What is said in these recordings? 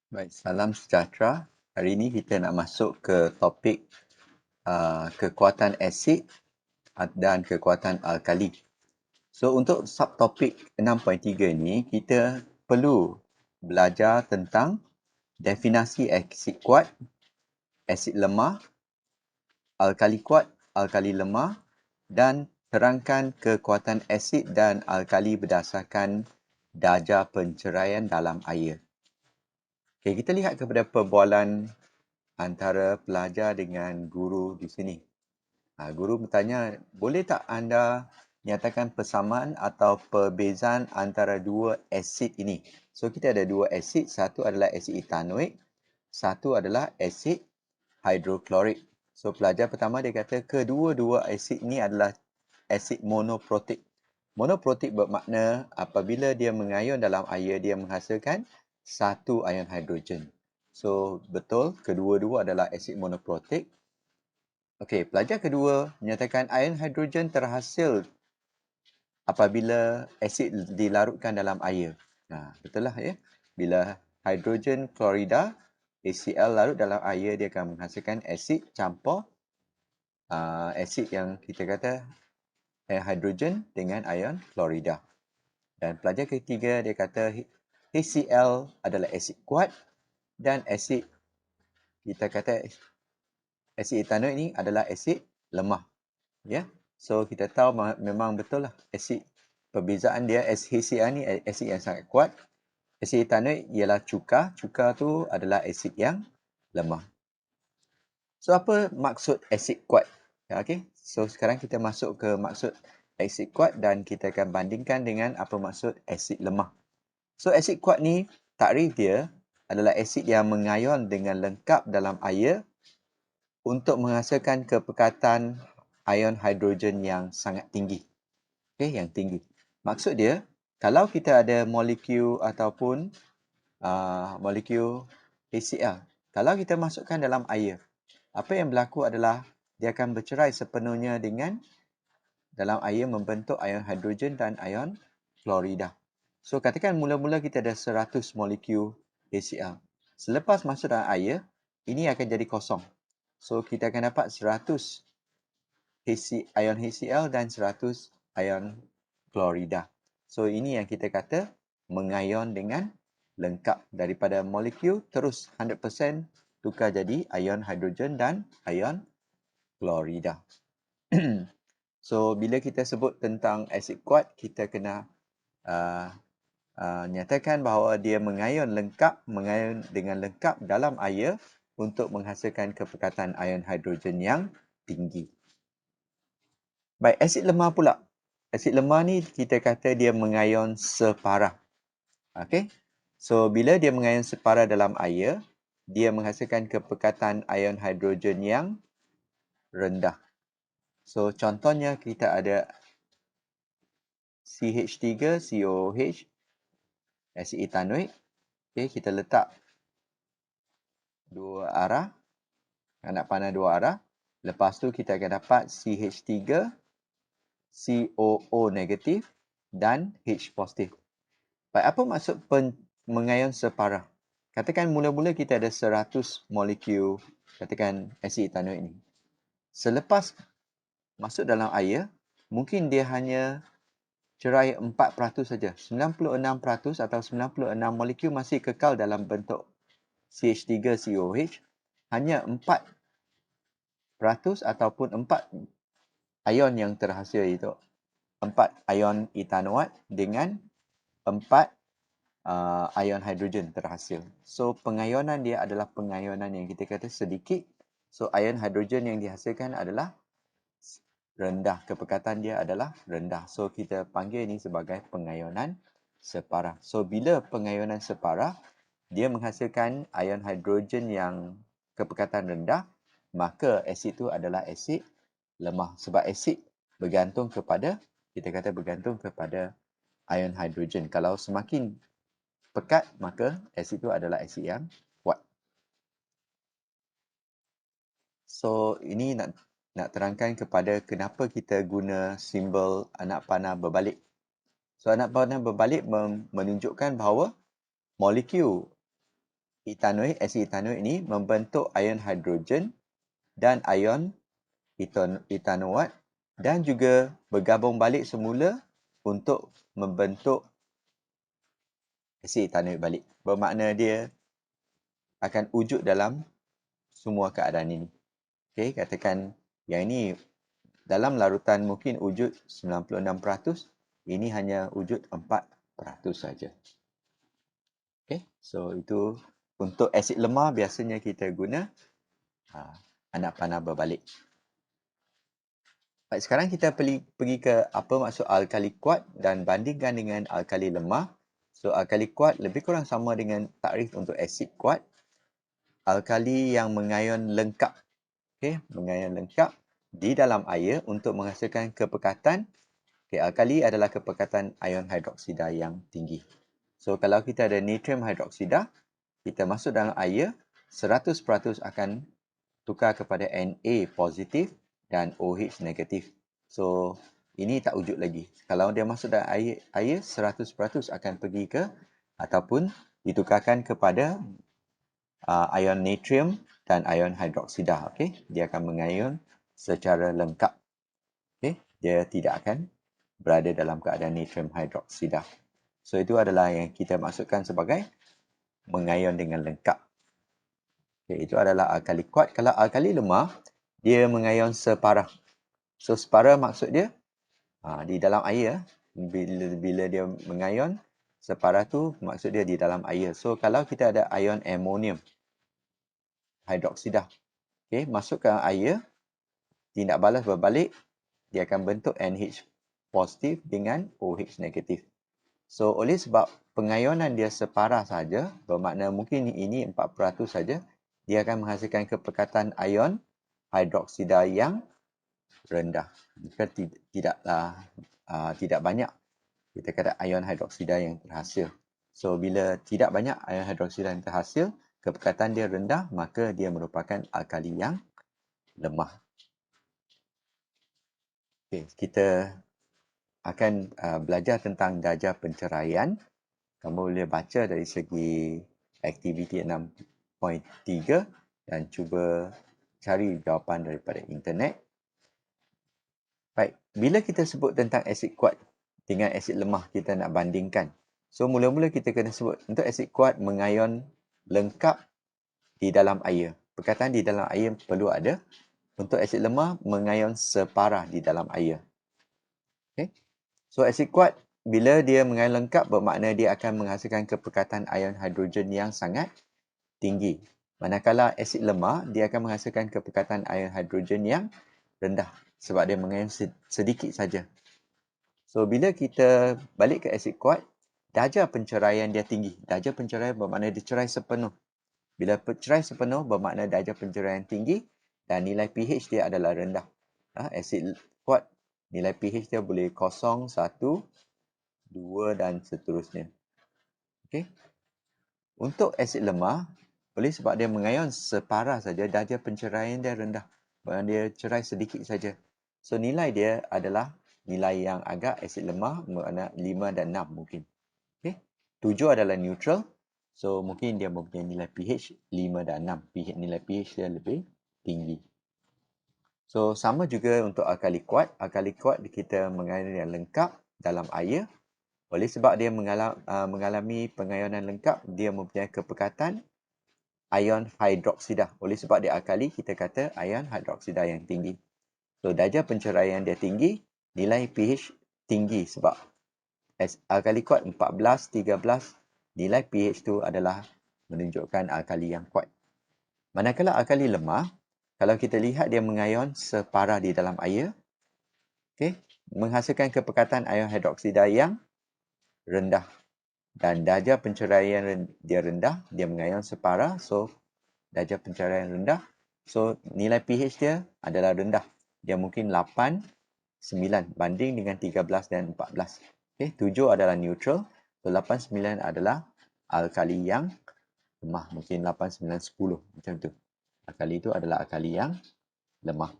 Baik, salam sejahtera. Hari ini kita nak masuk ke topik kekuatan asid dan kekuatan alkali. So, untuk subtopik 6.3 ni, kita perlu belajar tentang definisi asid kuat, asid lemah, alkali kuat, alkali lemah dan terangkan kekuatan asid dan alkali berdasarkan darjah penceraian dalam air. Okay, kita lihat kepada perbualan antara pelajar dengan guru di sini. Guru bertanya, boleh tak anda nyatakan persamaan atau perbezaan antara dua asid ini? So, kita ada dua asid. Satu adalah asid etanoik. Satu adalah asid hidroklorik. So, pelajar pertama dia kata kedua-dua asid ini adalah asid monoprotik. Monoprotik bermakna apabila dia mengayun dalam air, dia menghasilkan satu ion hidrogen. So, betul, kedua-dua adalah asid monoprotik. Okey, pelajar kedua menyatakan ion hidrogen terhasil apabila asid dilarutkan dalam air. Betul lah ya. Bila hidrogen klorida, HCl larut dalam air, dia akan menghasilkan asid campur asid yang kita kata hidrogen dengan ion klorida. Dan pelajar ketiga dia kata HCl adalah asid kuat dan asid kita kata asid etanoik ini adalah asid lemah. Ya. So kita tahu memang betul lah asid perbezaan dia HCl ni asid yang sangat kuat. Asid etanoik ialah cuka. Cuka tu adalah asid yang lemah. So apa maksud asid kuat? Okey. So sekarang kita masuk ke maksud asid kuat dan kita akan bandingkan dengan apa maksud asid lemah. So asid kuat ni takrif dia adalah asid yang mengayon dengan lengkap dalam air untuk menghasilkan kepekatan ion hidrogen yang sangat tinggi. Okey, yang tinggi. Maksud dia, kalau kita ada molekul ataupun molekul HCl, kalau kita masukkan dalam air, apa yang berlaku adalah dia akan bercerai sepenuhnya dengan dalam air membentuk ion hidrogen dan ion klorida. So katakan mula-mula kita ada 100 molekul HCl. Selepas masuk dalam air, ini akan jadi kosong. So kita akan dapat 100 ion HCl dan 100 ion klorida. So ini yang kita kata mengayon dengan lengkap daripada molekul terus 100% tukar jadi ion hidrogen dan ion klorida. So bila kita sebut tentang asid kuat, kita kena nyatakan bahawa dia mengayon dengan lengkap dalam air untuk menghasilkan kepekatan ion hidrogen yang tinggi. Baik, asid lemah pula. Asid lemah ni kita kata dia mengayon separah. Okey. So bila dia mengayon separah dalam air, dia menghasilkan kepekatan ion hidrogen yang rendah. So contohnya kita ada CH3COOH, asid etanoik. Okey, kita letak dua arah, anak panah dua arah. Lepas tu kita akan dapat CH3, COO negatif dan H positif. Baik, apa maksud mengayon separah? Katakan mula-mula kita ada 100 molekul, katakan asid etanoik ini. Selepas masuk dalam air, mungkin dia hanya cerai 4% saja. 96% atau 96 molekul masih kekal dalam bentuk CH3COOH. Hanya 4% ataupun 4 ion yang terhasil, iaitu 4 ion etanoat dengan 4 ion hidrogen terhasil. So pengayonan dia adalah pengayonan yang kita kata sedikit. So ion hidrogen yang dihasilkan adalah rendah. Kepekatan dia adalah rendah. So kita panggil ini sebagai pengayonan separah. So bila pengayonan separah, dia menghasilkan ion hidrogen yang kepekatan rendah, maka asid itu adalah asid lemah. Sebab asid bergantung kepada, kita kata bergantung kepada ion hidrogen. Kalau semakin pekat, maka asid itu adalah asid yang kuat. So ini nak terangkan kepada kenapa kita guna simbol anak panah berbalik. So anak panah berbalik menunjukkan bahawa molekul asid etanoik ini membentuk ion hidrogen dan ion etanoat dan juga bergabung balik semula untuk membentuk asid etanoik balik. Bermakna dia akan wujud dalam semua keadaan ini. Okey, katakan yang ini dalam larutan mungkin wujud 96%, ini hanya wujud 4% saja. Okey, so itu untuk asid lemah biasanya kita guna anak panah berbalik. Baik, sekarang kita pergi ke apa maksud alkali kuat dan bandingkan dengan alkali lemah. So alkali kuat lebih kurang sama dengan takrif untuk asid kuat. Alkali yang mengayon lengkap, mengayon lengkap di dalam air untuk menghasilkan kepekatan. Alkali adalah kepekatan ion hidroksida yang tinggi. So kalau kita ada natrium hidroksida, kita masuk dalam air, 100% akan tukar kepada Na positif dan OH negatif. So ini tak wujud lagi. Kalau dia masuk dalam air 100% akan pergi ke ataupun ditukarkan kepada ion natrium dan ion hidroksida. Dia akan mengayon secara lengkap. Dia tidak akan berada dalam keadaan natrium hidroksida. So itu adalah yang kita maksudkan sebagai mengayon dengan lengkap. Itu adalah alkali kuat. Kalau alkali lemah, dia mengayon separah. So separah maksud dia di dalam air. Bila dia mengayon, separah tu maksud dia di dalam air. So kalau kita ada ion amonium hidroksida, masuk ke air, tindak balas berbalik, dia akan bentuk NH positif dengan OH negatif. So oleh sebab pengayonan dia separah saja, bermakna mungkin ini 4% saja, dia akan menghasilkan kepekatan ion hidroksida yang rendah. Jika tidak banyak, kita kata ion hidroksida yang terhasil. So bila tidak banyak ion hidroksida yang terhasil, kepekatan dia rendah, maka dia merupakan alkali yang lemah. Kita akan belajar tentang darjah penceraian. Kamu boleh baca dari segi aktiviti 6.3 dan cuba cari jawapan daripada internet. Baik, bila kita sebut tentang asid kuat dengan asid lemah, kita nak bandingkan. So mula-mula kita kena sebut untuk asid kuat mengayon lengkap di dalam air. Perkataan di dalam air perlu ada. Untuk asid lemah mengayon separah di dalam air. So asid kuat bila dia mengayon lengkap bermakna dia akan menghasilkan kepekatan ion hidrogen yang sangat tinggi. Manakala asid lemah, dia akan menghasilkan kepekatan ion hidrogen yang rendah sebab dia mengayon sedikit saja. So bila kita balik ke asid kuat, darjah penceraian dia tinggi. Darjah penceraian bermakna dia cerai sepenuh. Bila cerai sepenuh bermakna darjah penceraian tinggi dan nilai pH dia adalah rendah. Asid kuat, nilai pH dia boleh 0, 1, 2 dan seterusnya. Untuk asid lemah, oleh sebab dia mengayon separah saja, darjah penceraian dia rendah. Dia cerai sedikit saja. So nilai dia adalah nilai yang agak asid lemah, makna 5 dan 6 mungkin. 7 adalah neutral. So mungkin dia mempunyai nilai pH 5 dan 6. Nilai pH dia lebih tinggi. So sama juga untuk alkali kuat. Alkali kuat kita mengayon yang lengkap dalam air. Oleh sebab dia mengalami pengayonan lengkap, dia mempunyai kepekatan ion hidroksida. Oleh sebab dia alkali, kita kata ion hidroksida yang tinggi. So darjah penceraian dia tinggi, nilai pH tinggi sebab alkali kuat 14, 13, nilai pH tu adalah menunjukkan alkali yang kuat. Manakala alkali lemah, kalau kita lihat dia mengayon separah di dalam air, menghasilkan kepekatan ion hidroksida yang rendah dan darjah penceraian dia rendah, dia mengayon separah, so darjah penceraian rendah, so nilai pH dia adalah rendah, dia mungkin 8, 9 banding dengan 13 dan 14. 7 adalah neutral, so 8, 9 adalah alkali yang lemah, mungkin 8, 9, 10 macam tu. Alkali itu adalah alkali yang lemah.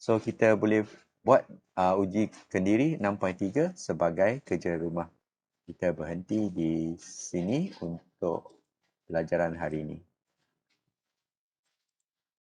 So kita boleh buat uji kendiri 6.3 sebagai kerja rumah. Kita berhenti di sini untuk pelajaran hari ini.